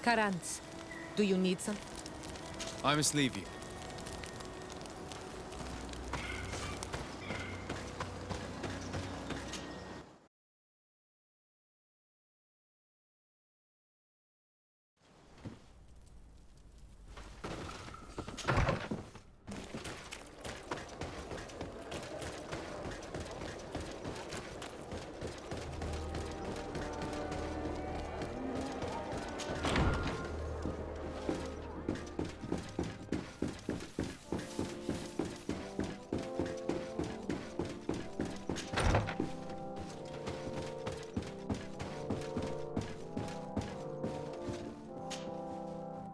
Carants, do you need some? I must leave you.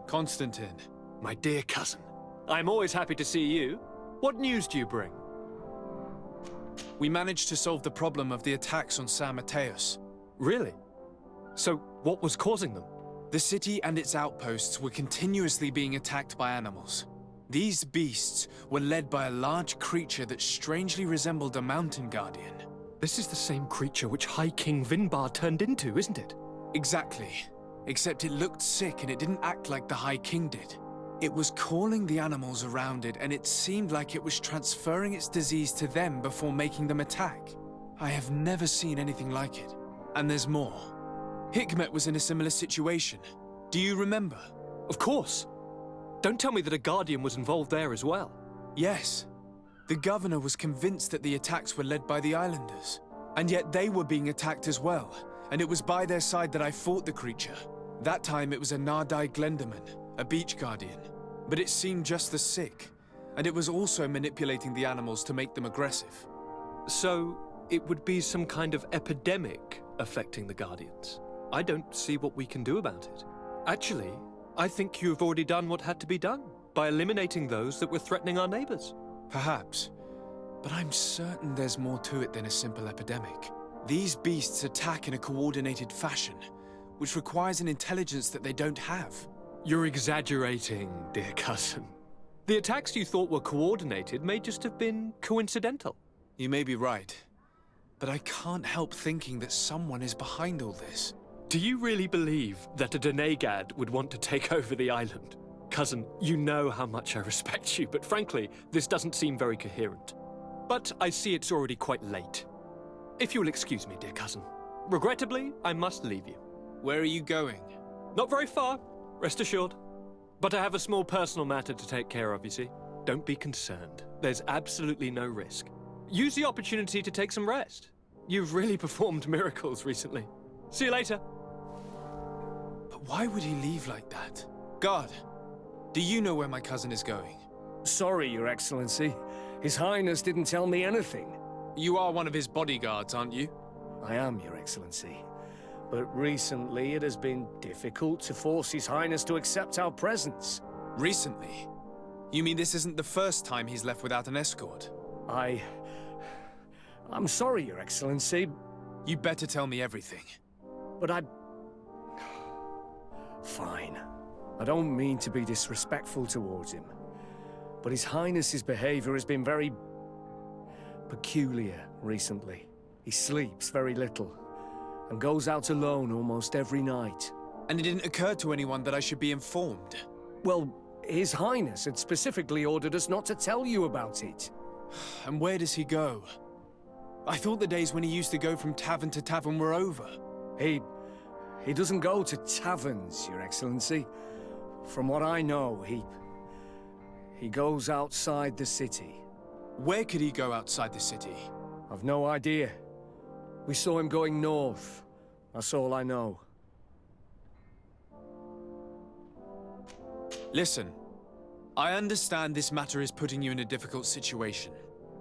Constantine. My dear cousin, I'm always happy to see you. What news do you bring? We managed to solve the problem of the attacks on San Mateus. Really? So, what was causing them? The city and its outposts were continuously being attacked by animals. These beasts were led by a large creature that strangely resembled a mountain guardian. This is the same creature which High King Vinbar turned into, isn't it? Exactly. Except it looked sick and it didn't act like the High King did. It was calling the animals around it, and it seemed like it was transferring its disease to them before making them attack. I have never seen anything like it. And there's more. Hikmet was in a similar situation. Do you remember? Of course. Don't tell me that a guardian was involved there as well. Yes. The governor was convinced that the attacks were led by the islanders. And yet they were being attacked as well. And it was by their side that I fought the creature. That time it was a Nardai Glenderman, a beach guardian. But it seemed just as sick. And it was also manipulating the animals to make them aggressive. So, it would be some kind of epidemic affecting the Guardians. I don't see what we can do about it. Actually, I think you've already done what had to be done, by eliminating those that were threatening our neighbors. Perhaps. But I'm certain there's more to it than a simple epidemic. These beasts attack in a coordinated fashion, which requires an intelligence that they don't have. You're exaggerating, dear cousin. The attacks you thought were coordinated may just have been coincidental. You may be right, but I can't help thinking that someone is behind all this. Do you really believe that a Denegad would want to take over the island? Cousin, you know how much I respect you, but frankly, this doesn't seem very coherent. But I see it's already quite late. If you'll excuse me, dear cousin. Regrettably, I must leave you. Where are you going? Not very far, rest assured. But I have a small personal matter to take care of, you see. Don't be concerned. There's absolutely no risk. Use the opportunity to take some rest. You've really performed miracles recently. See you later. But why would he leave like that? Guard, do you know where my cousin is going? Sorry, Your Excellency. His Highness didn't tell me anything. You are one of his bodyguards, aren't you? I am, Your Excellency. But recently it has been difficult to force His Highness to accept our presence. Recently? You mean this isn't the first time he's left without an escort? I'm sorry, Your Excellency. You better tell me everything. But Fine. I don't mean to be disrespectful towards him. But His Highness's behavior has been very peculiar recently. He sleeps very little and goes out alone almost every night. And it didn't occur to anyone that I should be informed? Well, His Highness had specifically ordered us not to tell you about it. And where does he go? I thought the days when he used to go from tavern to tavern were over. He doesn't go to taverns, Your Excellency. From what I know, he goes outside the city. Where could he go outside the city? I've no idea. We saw him going north. That's all I know. Listen, I understand this matter is putting you in a difficult situation.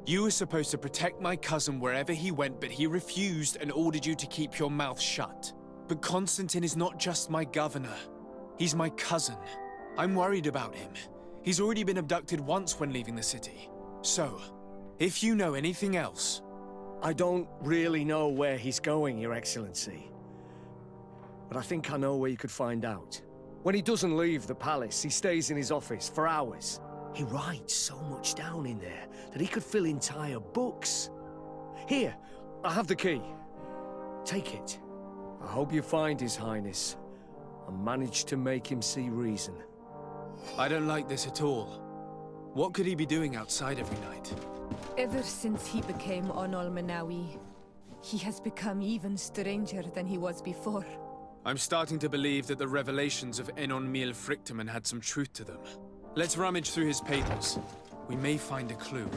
You were supposed to protect my cousin wherever he went, but he refused and ordered you to keep your mouth shut. But Constantine is not just my governor. He's my cousin. I'm worried about him. He's already been abducted once when leaving the city. So, if you know anything else... I don't really know where he's going, Your Excellency. But I think I know where you could find out. When he doesn't leave the palace, he stays in his office for hours. He writes so much down in there that he could fill entire books. Here, I have the key. Take it. I hope you find His Highness. and managed to make him see reason. I don't like this at all. What could he be doing outside every night? Ever since he became Onol Manawi, he has become even stranger than he was before. I'm starting to believe that the revelations of Enon Mil Frictamen had some truth to them. Let's rummage through his papers. We may find a clue.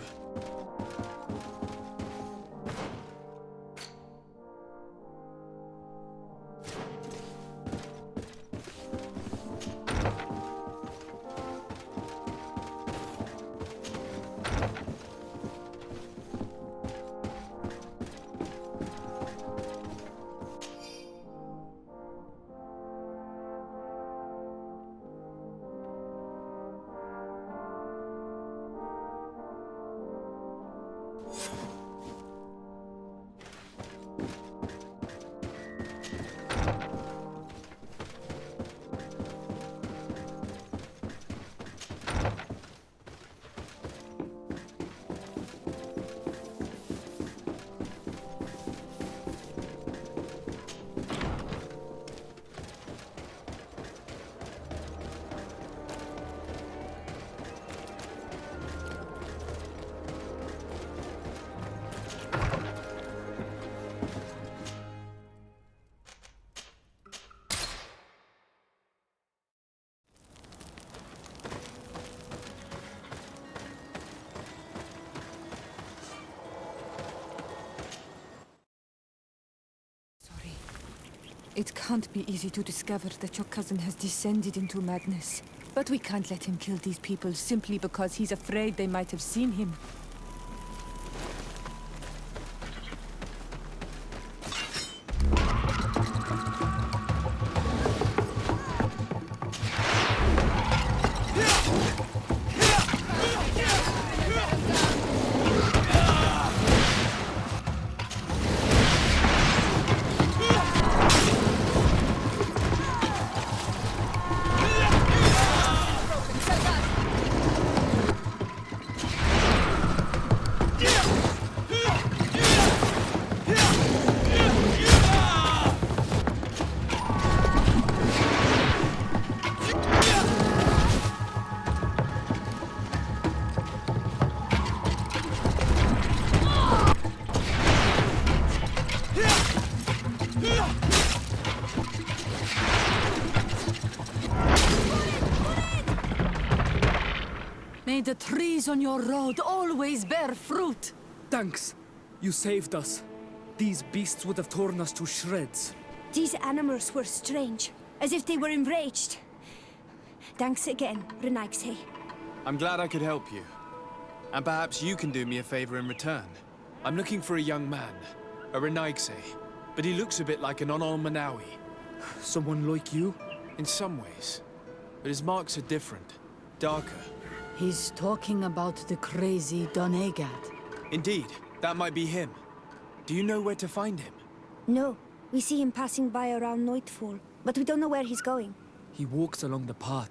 It can't be easy to discover that your cousin has descended into madness. But we can't let him kill these people simply because he's afraid they might have seen him. May the trees on your road always bear fruit. Thanks. You saved us. These beasts would have torn us to shreds. These animals were strange, as if they were enraged. Thanks again, Renaigse. I'm glad I could help you. And perhaps you can do me a favor in return. I'm looking for a young man, a Renaigse, but he looks a bit like an Onol Manawi. Someone like you? In some ways. But his marks are different, darker. He's talking about the crazy Donegad. Indeed, that might be him. Do you know where to find him? No, we see him passing by around nightfall, but we don't know where he's going. He walks along the path,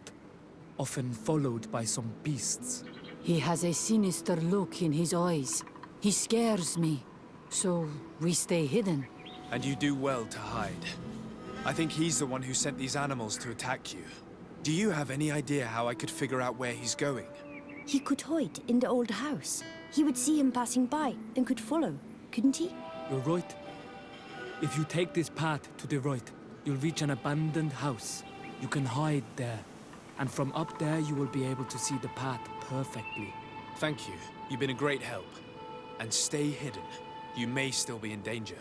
often followed by some beasts. He has a sinister look in his eyes. He scares me, so we stay hidden. And you do well to hide. I think he's the one who sent these animals to attack you. Do you have any idea how I could figure out where he's going? He could hide in the old house. He would see him passing by and could follow, couldn't he? You're right. If you take this path to the right, you'll reach an abandoned house. You can hide there. And from up there, you will be able to see the path perfectly. Thank you. You've been a great help. And stay hidden. You may still be in danger.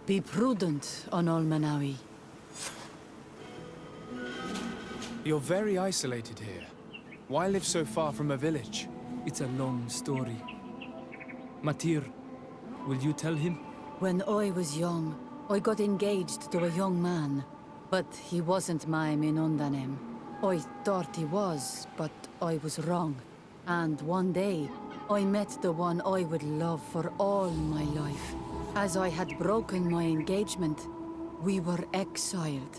Be prudent, Onol Manawi. You're very isolated here. Why live so far from a village? It's a long story. Matir, will you tell him? When I was young, I got engaged to a young man. But he wasn't my Minundanem. I thought he was, but I was wrong. And one day, I met the one I would love for all my life. As I had broken my engagement, we were exiled.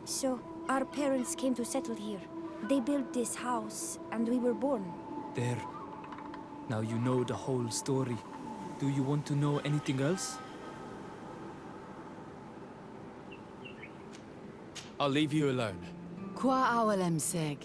So, our parents came to settle here. They built this house, and we were born. There. Now you know the whole story. Do you want to know anything else? I'll leave you alone. Qua awalem seg.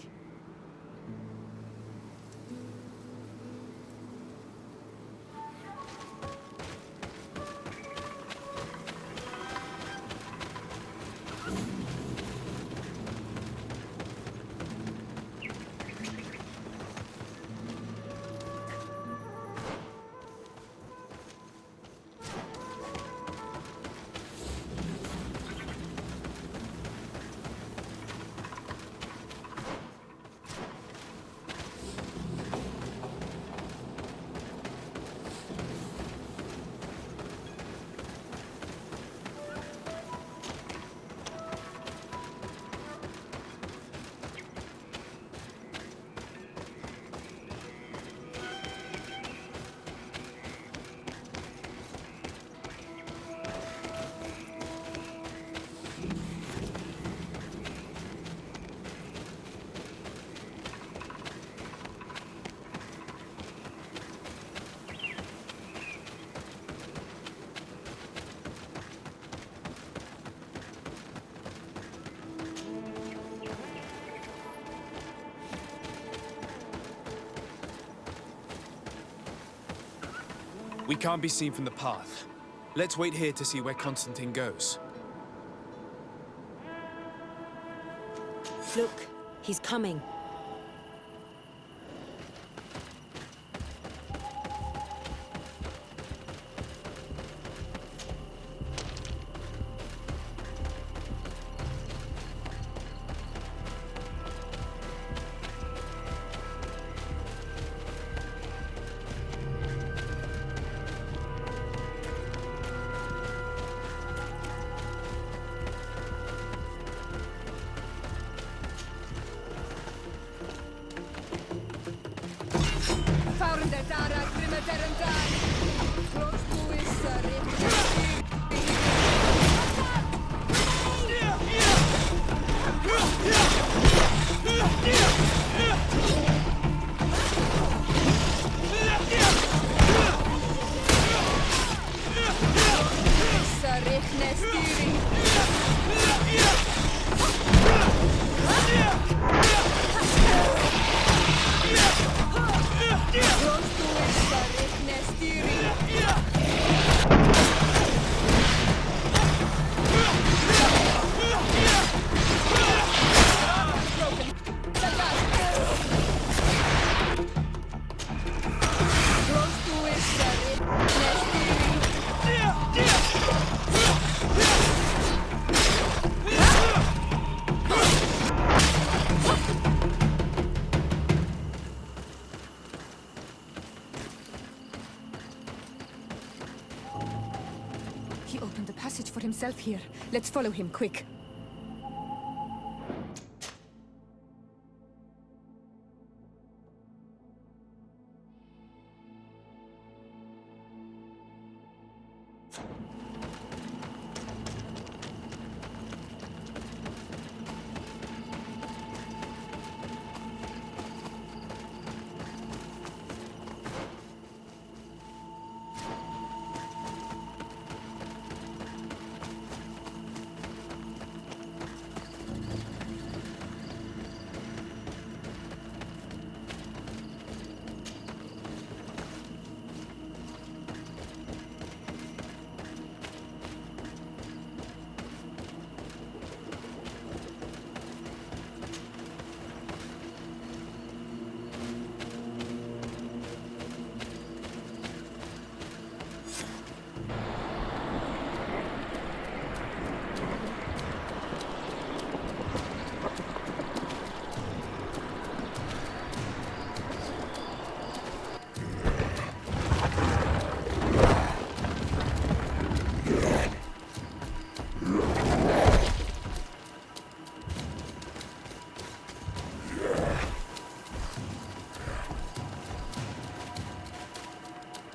We can't be seen from the path. Let's wait here to see where Constantine goes. Look, he's coming. He opened a passage for himself here. Let's follow him, quick.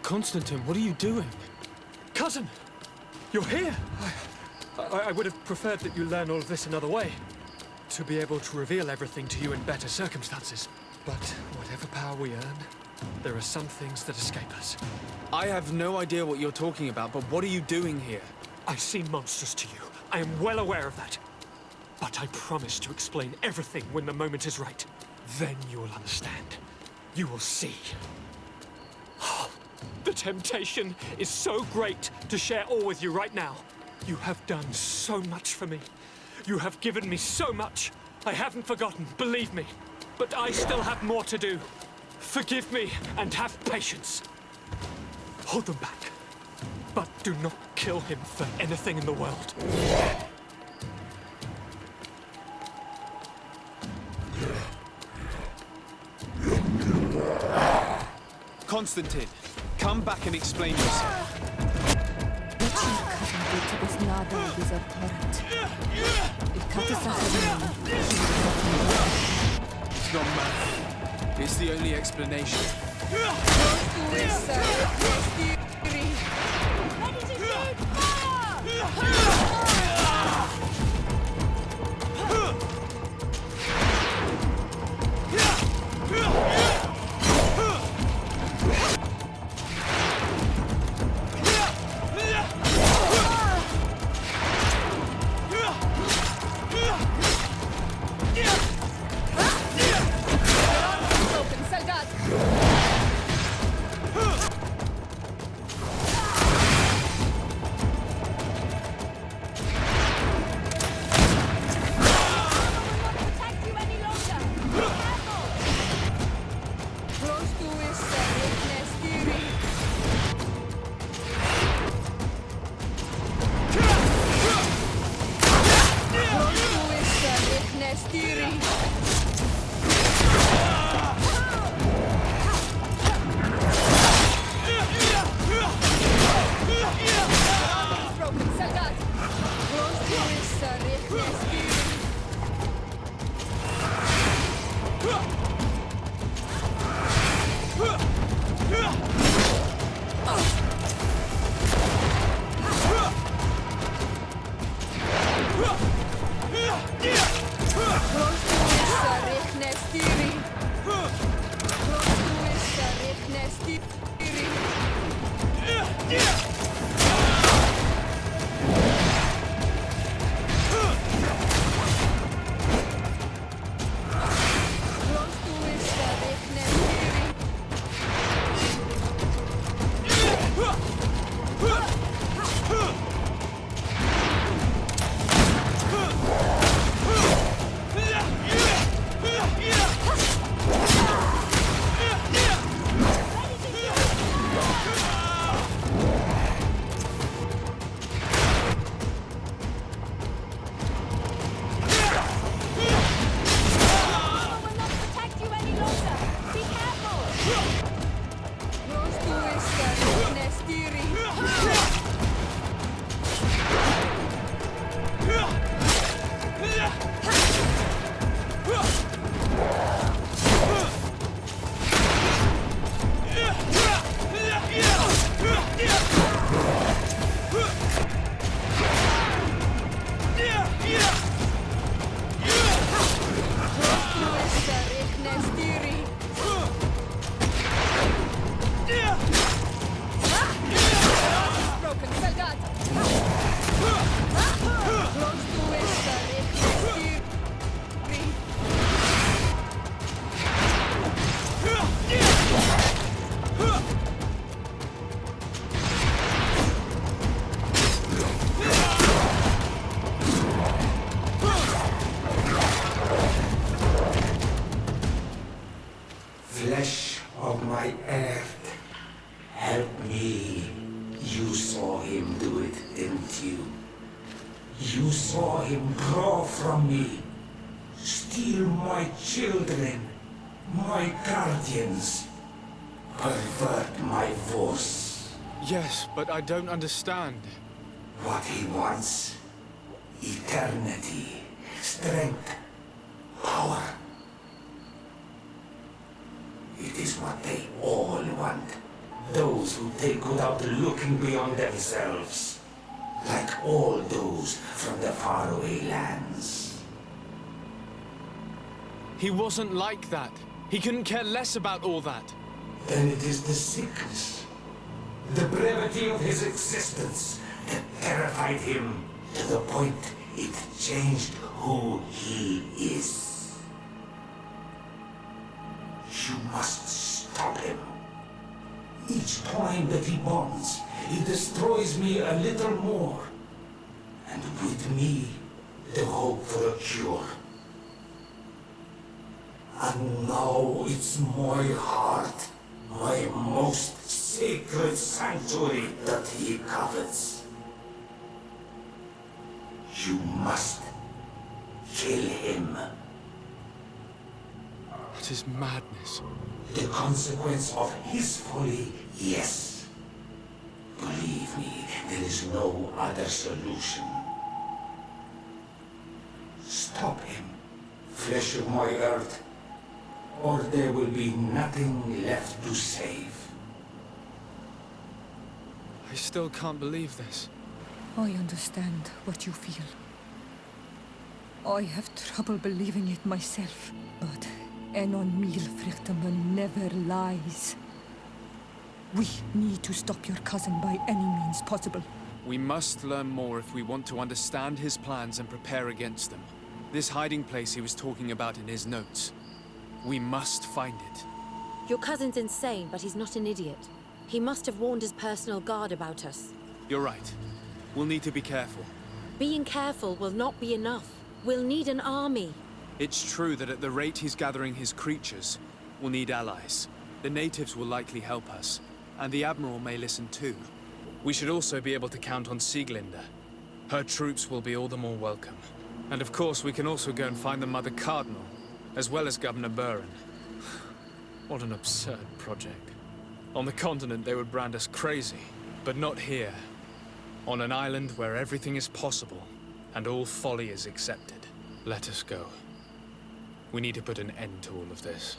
Constantine, what are you doing? Cousin! You're here! I would have preferred that you learn all of this another way. To be able to reveal everything to you in better circumstances. But whatever power we earn, there are some things that escape us. I have no idea what you're talking about, but what are you doing here? I seem monstrous to you. I am well aware of that. But I promise to explain everything when the moment is right. Then you will understand. You will see. The temptation is so great to share all with you right now. You have done so much for me. You have given me so much. I haven't forgotten, believe me. But I still have more to do. Forgive me and have patience. Hold them back. But do not kill him for anything in the world. Constantine, come back and explain yourself. What your cousin did to this Nada is abhorrent. If Katis had known, he would have not. It's not math. It's the only explanation. Flesh of my earth, help me. You saw him do it, didn't you? You saw him draw from me, steal my children, my guardians, pervert my force. Yes, but I don't understand. What he wants, eternity, strength, power. It is what they all want. Those who take without looking beyond themselves. Like all those from the faraway lands. He wasn't like that. He couldn't care less about all that. Then it is the sickness, the brevity of his existence that terrified him to the point it changed who he is. You must stop him. Each time that he bonds, he destroys me a little more. And with me, the hope for a cure. And now it's my heart, my most sacred sanctuary that he covets. You must kill him. What is madness? The consequence of his folly, yes. Believe me, there is no other solution. Stop him, flesh of my earth, or there will be nothing left to save. I still can't believe this. I understand what you feel. I have trouble believing it myself, but Enon Milfrichtemel never lies. We need to stop your cousin by any means possible. We must learn more if we want to understand his plans and prepare against them. This hiding place he was talking about in his notes. We must find it. Your cousin's insane, but he's not an idiot. He must have warned his personal guard about us. You're right. We'll need to be careful. Being careful will not be enough. We'll need an army. It's true that at the rate he's gathering his creatures, we'll need allies. The natives will likely help us, and the Admiral may listen too. We should also be able to count on Sieglinde. Her troops will be all the more welcome. And of course, we can also go and find the Mother Cardinal, as well as Governor Buren. What an absurd project. On the continent, they would brand us crazy, but not here. On an island where everything is possible, and all folly is accepted. Let us go. We need to put an end to all of this.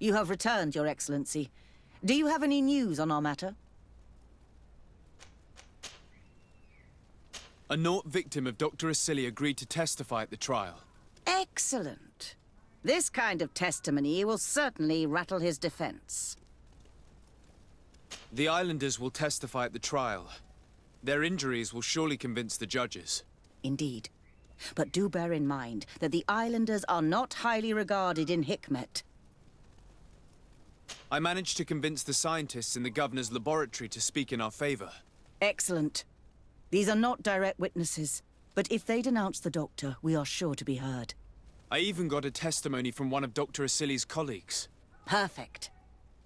You have returned, Your Excellency. Do you have any news on our matter? A Naut victim of Dr. Asili agreed to testify at the trial. Excellent. This kind of testimony will certainly rattle his defense. The islanders will testify at the trial. Their injuries will surely convince the judges. Indeed. But do bear in mind that the islanders are not highly regarded in Hikmet. I managed to convince the scientists in the governor's laboratory to speak in our favor. Excellent. These are not direct witnesses, but if they denounce the doctor, we are sure to be heard. I even got a testimony from one of Dr. Asili's colleagues. Perfect.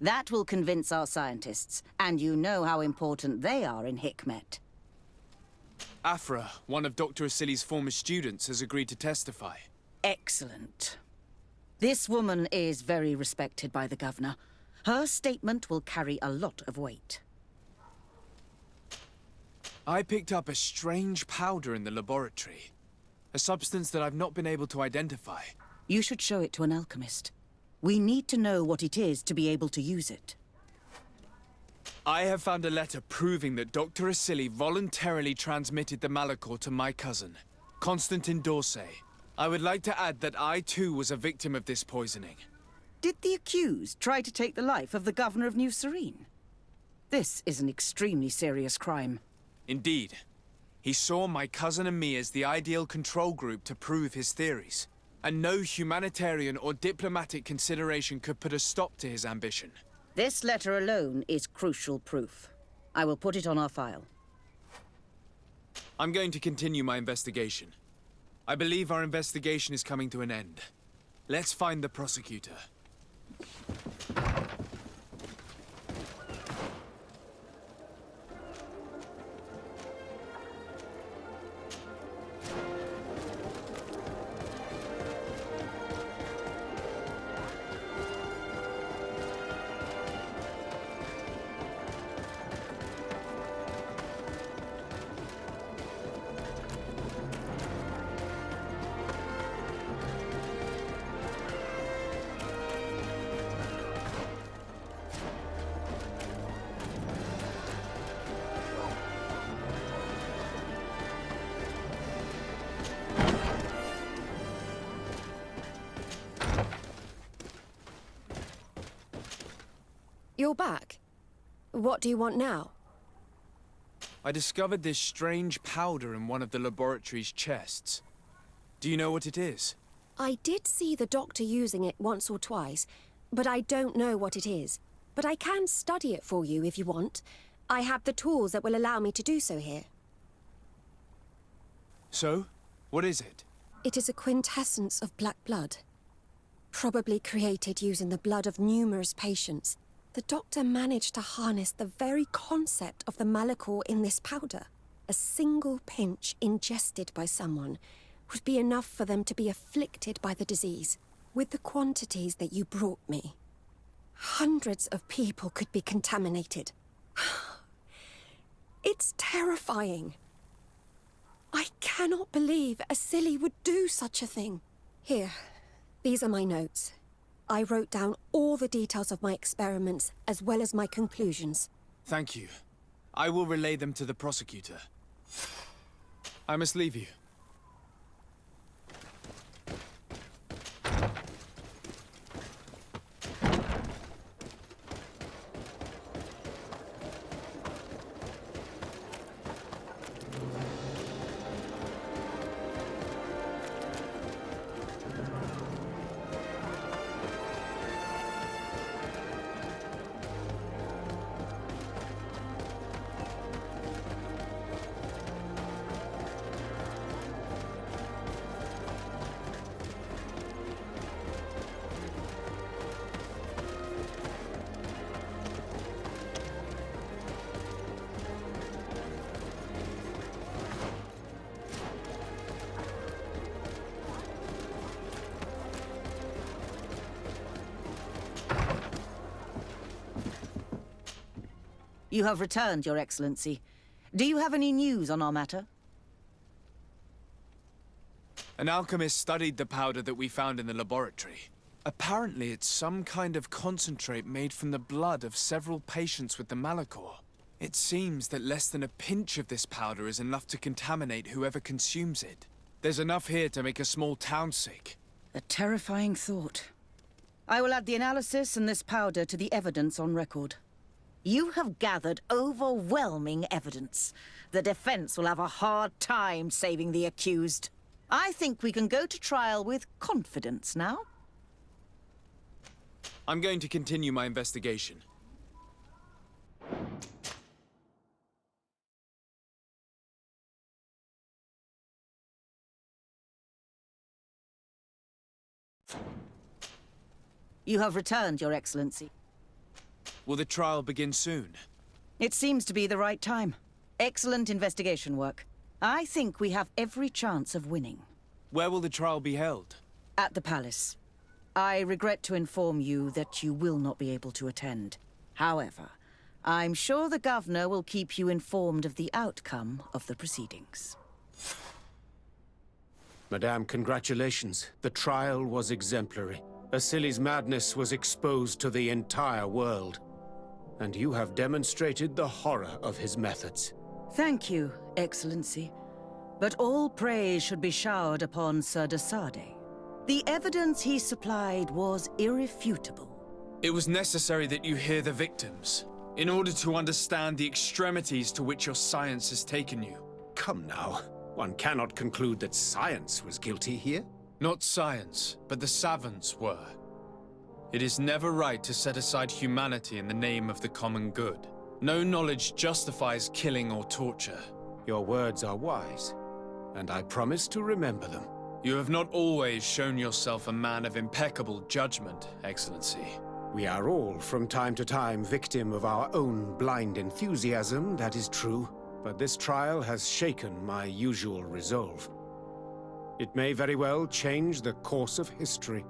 That will convince our scientists, and you know how important they are in Hikmet. Afra, one of Dr. Asili's former students, has agreed to testify. Excellent. This woman is very respected by the governor. Her statement will carry a lot of weight. I picked up a strange powder in the laboratory. A substance that I've not been able to identify. You should show it to an alchemist. We need to know what it is to be able to use it. I have found a letter proving that Dr. Asili voluntarily transmitted the Malachor to my cousin, Constantin Dorsey. I would like to add that I too was a victim of this poisoning. Did the accused try to take the life of the governor of New Serene? This is an extremely serious crime. Indeed. He saw my cousin and me as the ideal control group to prove his theories. And no humanitarian or diplomatic consideration could put a stop to his ambition. This letter alone is crucial proof. I will put it on our file. I'm going to continue my investigation. I believe our investigation is coming to an end. Let's find the prosecutor. You're back. What do you want now? I discovered this strange powder in one of the laboratory's chests. Do you know what it is? I did see the doctor using it once or twice, but I don't know what it is. But I can study it for you if you want. I have the tools that will allow me to do so here. So? What is it? It is a quintessence of black blood. Probably created using the blood of numerous patients. The doctor managed to harness the very concept of the Malachor in this powder. A single pinch ingested by someone would be enough for them to be afflicted by the disease. With the quantities that you brought me, hundreds of people could be contaminated. It's terrifying. I cannot believe Asili would do such a thing. Here, these are my notes. I wrote down all the details of my experiments, as well as my conclusions. Thank you. I will relay them to the prosecutor. I must leave you. You have returned, Your Excellency. Do you have any news on our matter? An alchemist studied the powder that we found in the laboratory. Apparently, it's some kind of concentrate made from the blood of several patients with the Malachor. It seems that less than a pinch of this powder is enough to contaminate whoever consumes it. There's enough here to make a small town sick. A terrifying thought. I will add the analysis and this powder to the evidence on record. You have gathered overwhelming evidence. The defense will have a hard time saving the accused. I think we can go to trial with confidence now. I'm going to continue my investigation. You have returned, Your Excellency. Will the trial begin soon? It seems to be the right time. Excellent investigation work. I think we have every chance of winning. Where will the trial be held? At the palace. I regret to inform you that you will not be able to attend. However, I'm sure the governor will keep you informed of the outcome of the proceedings. Madame, congratulations. The trial was exemplary. Asili's madness was exposed to the entire world. And you have demonstrated the horror of his methods. Thank you, Excellency. But all praise should be showered upon Sir de Sade. The evidence he supplied was irrefutable. It was necessary that you hear the victims, in order to understand the extremities to which your science has taken you. Come now. One cannot conclude that science was guilty here. Not science, but the savants were. It is never right to set aside humanity in the name of the common good. No knowledge justifies killing or torture. Your words are wise, and I promise to remember them. You have not always shown yourself a man of impeccable judgment, Excellency. We are all, from time to time, victim of our own blind enthusiasm, that is true. But this trial has shaken my usual resolve. It may very well change the course of history.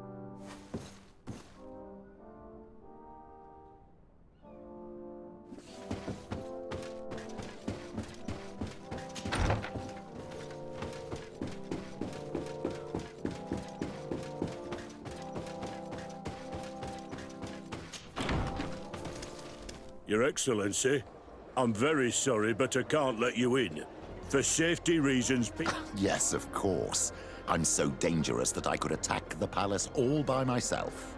Your Excellency, I'm very sorry, but I can't let you in. For safety reasons, Yes, of course. I'm so dangerous that I could attack the palace all by myself.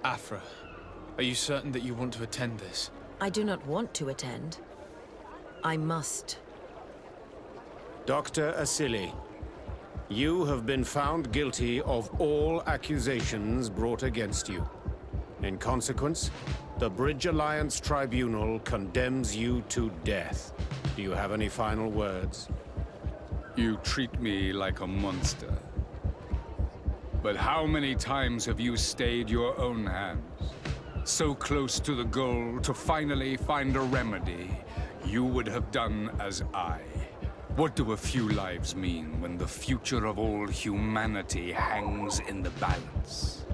Afra, are you certain that you want to attend this? I do not want to attend. I must. Dr. Asili, you have been found guilty of all accusations brought against you. In consequence, the Bridge Alliance Tribunal condemns you to death. Do you have any final words? You treat me like a monster. But how many times have you stayed your own hands? So close to the goal to finally find a remedy, you would have done as I. What do a few lives mean when the future of all humanity hangs in the balance?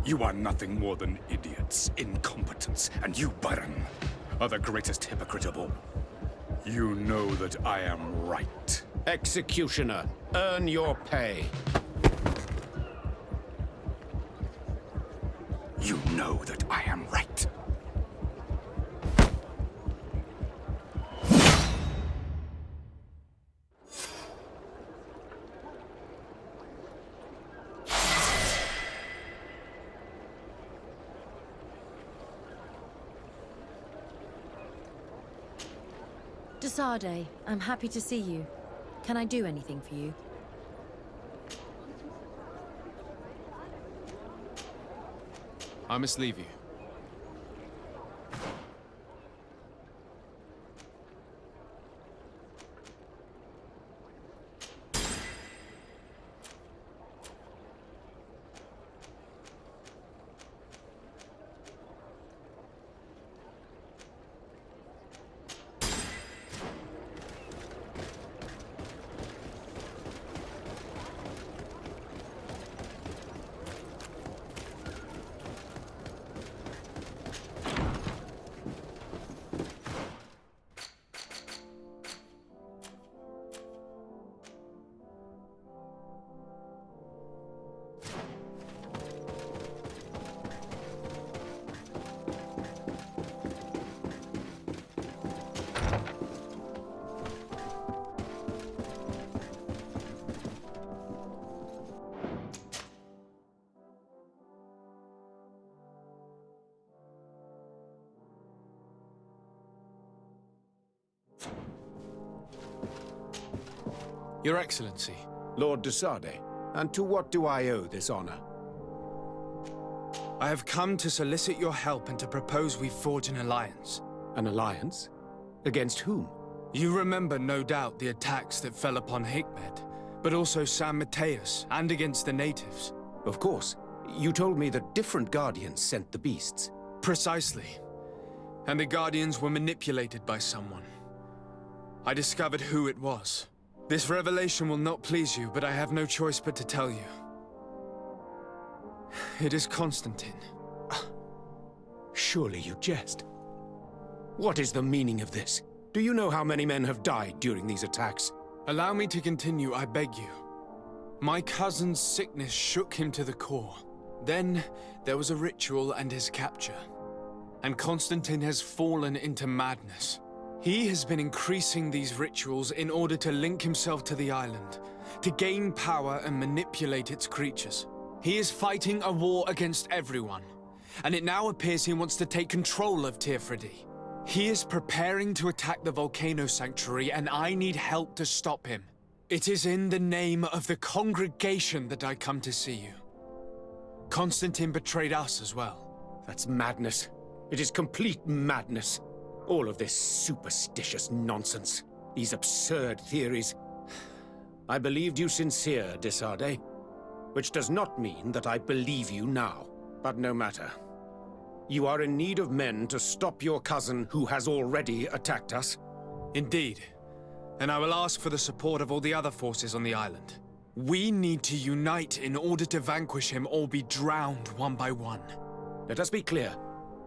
You are nothing more than idiots, incompetents, and you, Baron, are the greatest hypocrite of all. You know that I am right. Executioner, earn your pay. You know that I am right. De Sade, I'm happy to see you. Can I do anything for you? I must leave you. Your Excellency. Lord de Sade, and to what do I owe this honor? I have come to solicit your help and to propose we forge an alliance. An alliance? Against whom? You remember, no doubt, the attacks that fell upon Hikmet, but also San Mateus, and against the natives. Of course. You told me that different Guardians sent the beasts. Precisely. And the Guardians were manipulated by someone. I discovered who it was. This revelation will not please you, but I have no choice but to tell you. It is Constantine. Surely you jest. What is the meaning of this? Do you know how many men have died during these attacks? Allow me to continue, I beg you. My cousin's sickness shook him to the core. Then, there was a ritual and his capture. And Constantine has fallen into madness. He has been increasing these rituals in order to link himself to the island, to gain power and manipulate its creatures. He is fighting a war against everyone, and it now appears he wants to take control of Teofridi. He is preparing to attack the Volcano Sanctuary, and I need help to stop him. It is in the name of the congregation that I come to see you. Constantine betrayed us as well. That's madness. It is complete madness. All of this superstitious nonsense. These absurd theories. I believed you sincere, de Sade, which does not mean that I believe you now. But no matter. You are in need of men to stop your cousin who has already attacked us? Indeed. And I will ask for the support of all the other forces on the island. We need to unite in order to vanquish him or be drowned one by one. Let us be clear.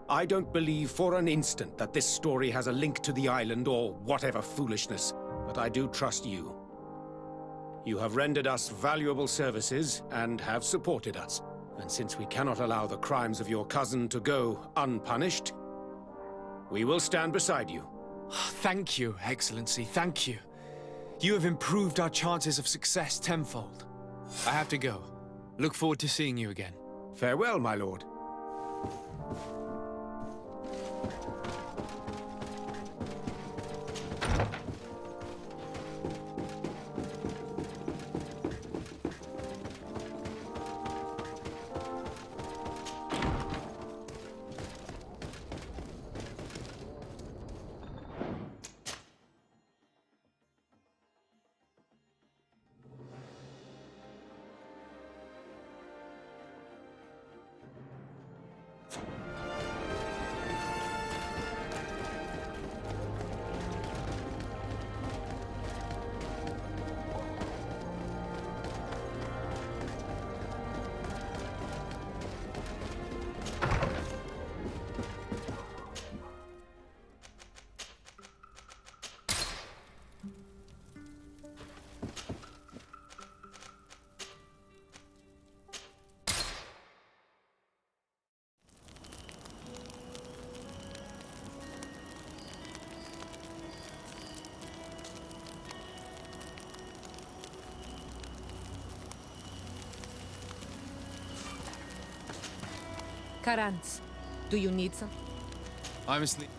I don't believe for an instant that this story has a link to the island or whatever foolishness, but I do trust you. You have rendered us valuable services and have supported us. And since we cannot allow the crimes of your cousin to go unpunished, we will stand beside you. Thank you, Excellency, thank you. You have improved our chances of success tenfold. I have to go. Look forward to seeing you again. Farewell, my lord. Karans, do you need some? I'm asleep.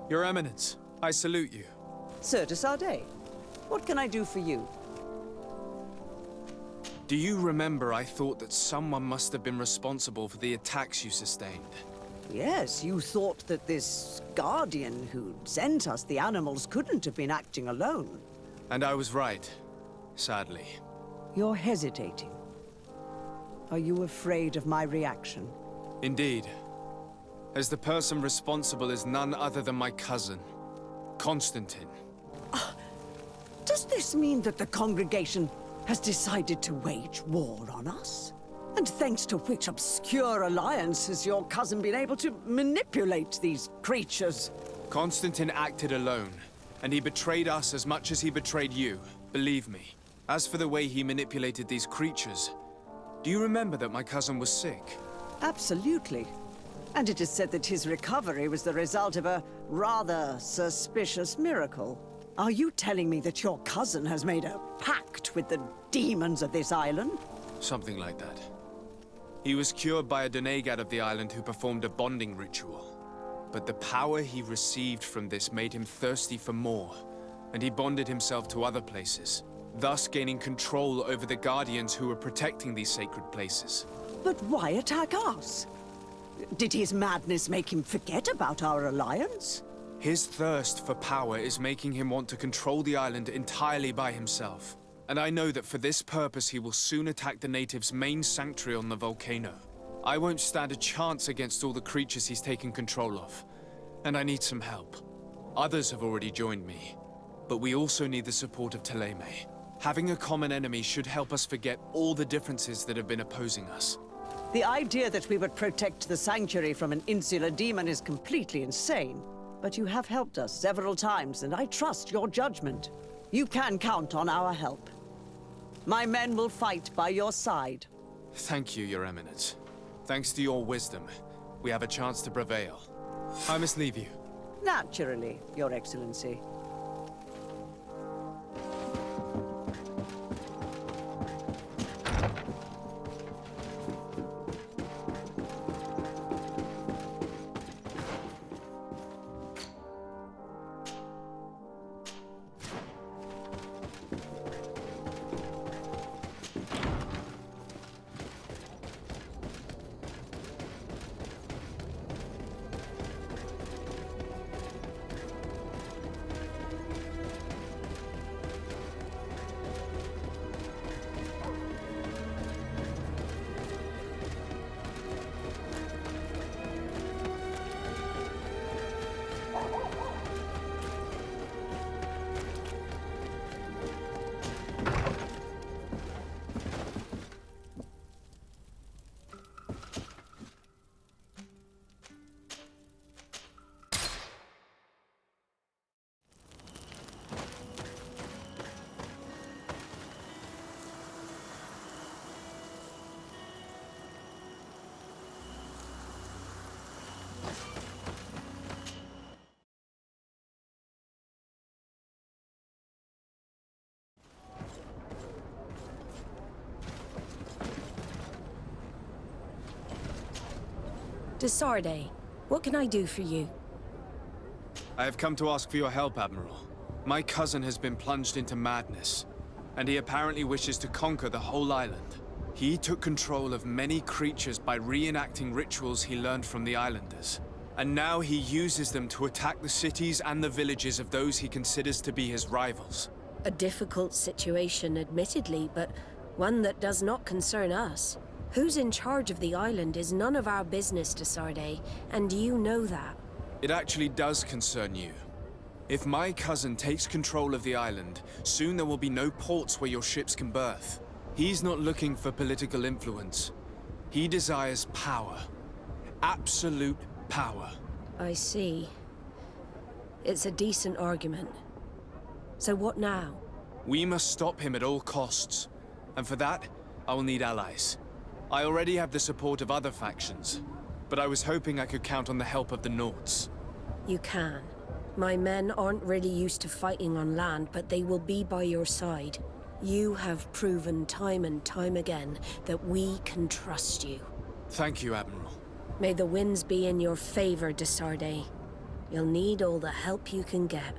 Your Eminence, I salute you. Sir de Sade, what can I do for you? Do you remember I thought that someone must have been responsible for the attacks you sustained? Yes, you thought that this guardian who'd sent us the animals couldn't have been acting alone. And I was right, sadly. You're hesitating. Are you afraid of my reaction? Indeed. As the person responsible is none other than my cousin, Constantine. Does this mean that the congregation has decided to wage war on us? And thanks to which obscure alliance has your cousin been able to manipulate these creatures? Constantine acted alone, and he betrayed us as much as he betrayed you, believe me. As for the way he manipulated these creatures, do you remember that my cousin was sick? Absolutely. And it is said that his recovery was the result of a rather suspicious miracle. Are you telling me that your cousin has made a pact with the demons of this island? Something like that. He was cured by a Donegad of the island who performed a bonding ritual. But the power he received from this made him thirsty for more, and he bonded himself to other places, thus gaining control over the guardians who were protecting these sacred places. But why attack us? Did his madness make him forget about our alliance? His thirst for power is making him want to control the island entirely by himself. And I know that for this purpose he will soon attack the natives' main sanctuary on the volcano. I won't stand a chance against all the creatures he's taken control of. And I need some help. Others have already joined me. But we also need the support of Thélème. Having a common enemy should help us forget all the differences that have been opposing us. The idea that we would protect the sanctuary from an insular demon is completely insane. But you have helped us several times, and I trust your judgment. You can count on our help. My men will fight by your side. Thank you, Your Eminence. Thanks to your wisdom, we have a chance to prevail. I must leave you. Naturally, Your Excellency. Desarde, what can I do for you? I have come to ask for your help, Admiral. My cousin has been plunged into madness, and he apparently wishes to conquer the whole island. He took control of many creatures by reenacting rituals he learned from the islanders. And now he uses them to attack the cities and the villages of those he considers to be his rivals. A difficult situation, admittedly, but one that does not concern us. Who's in charge of the island is none of our business, Desarde, and you know that. It actually does concern you. If my cousin takes control of the island, soon there will be no ports where your ships can berth. He's not looking for political influence. He desires power. Absolute power. I see. It's a decent argument. So what now? We must stop him at all costs. And for that, I will need allies. I already have the support of other factions, but I was hoping I could count on the help of the Nauts. You can. My men aren't really used to fighting on land, but they will be by your side. You have proven time and time again that we can trust you. Thank you, Admiral. May the winds be in your favor, Desarde. You'll need all the help you can get.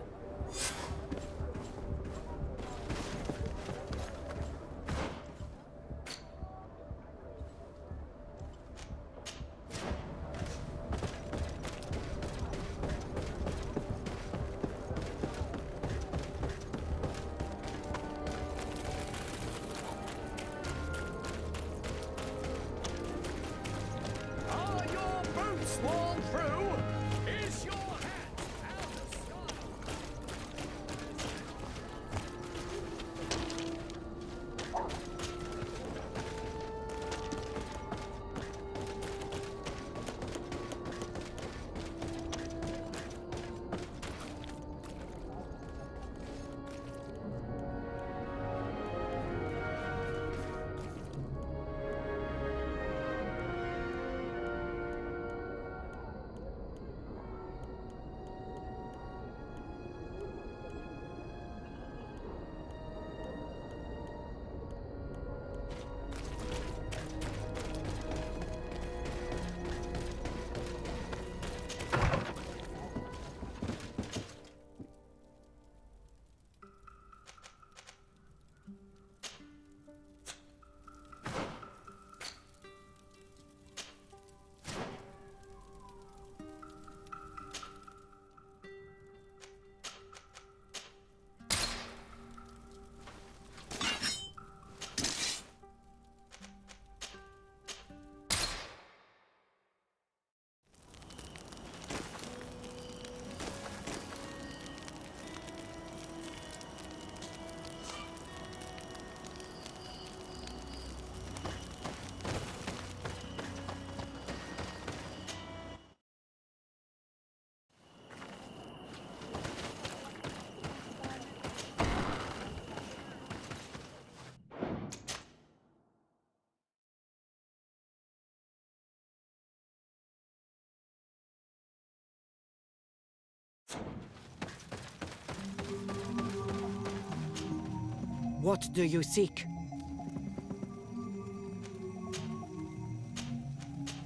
What do you seek?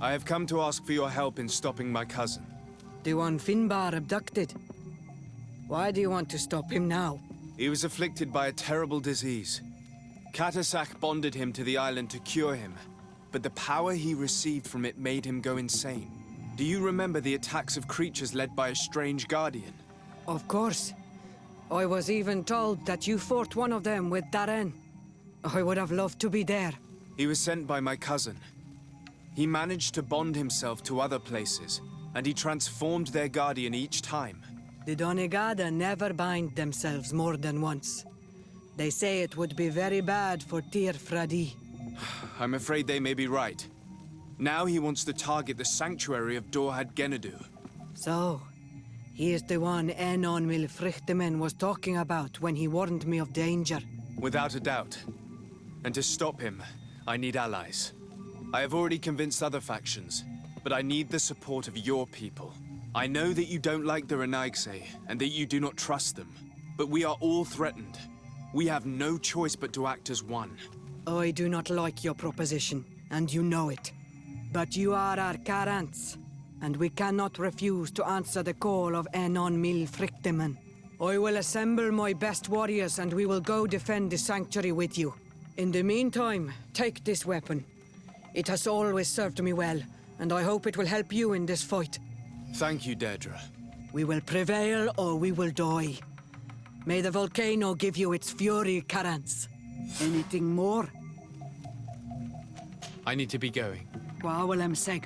I have come to ask for your help in stopping my cousin. The one Finbar abducted. Why do you want to stop him now? He was afflicted by a terrible disease. Katasak bonded him to the island to cure him, but the power he received from it made him go insane. Do you remember the attacks of creatures led by a strange guardian? Of course. I was even told that you fought one of them with Darren. I would have loved to be there. He was sent by my cousin. He managed to bond himself to other places, and he transformed their guardian each time. The Donegada never bind themselves more than once. They say it would be very bad for Tir Fradi. I'm afraid they may be right. Now he wants to target the sanctuary of Dorhad Genadu. So, he is the one Enon Milfrichtemen was talking about when he warned me of danger. Without a doubt. And to stop him, I need allies. I have already convinced other factions, but I need the support of your people. I know that you don't like the Renaigse, and that you do not trust them, but we are all threatened. We have no choice but to act as one. I do not like your proposition, and you know it. But you are our Karants, and we cannot refuse to answer the call of Enon Milfrichtemen. I will assemble my best warriors, and we will go defend the sanctuary with you. In the meantime, take this weapon. It has always served me well, and I hope it will help you in this fight. Thank you, Deirdre. We will prevail or we will die. May the volcano give you its fury, Karants. Anything more? I need to be going. Wa awalem seg.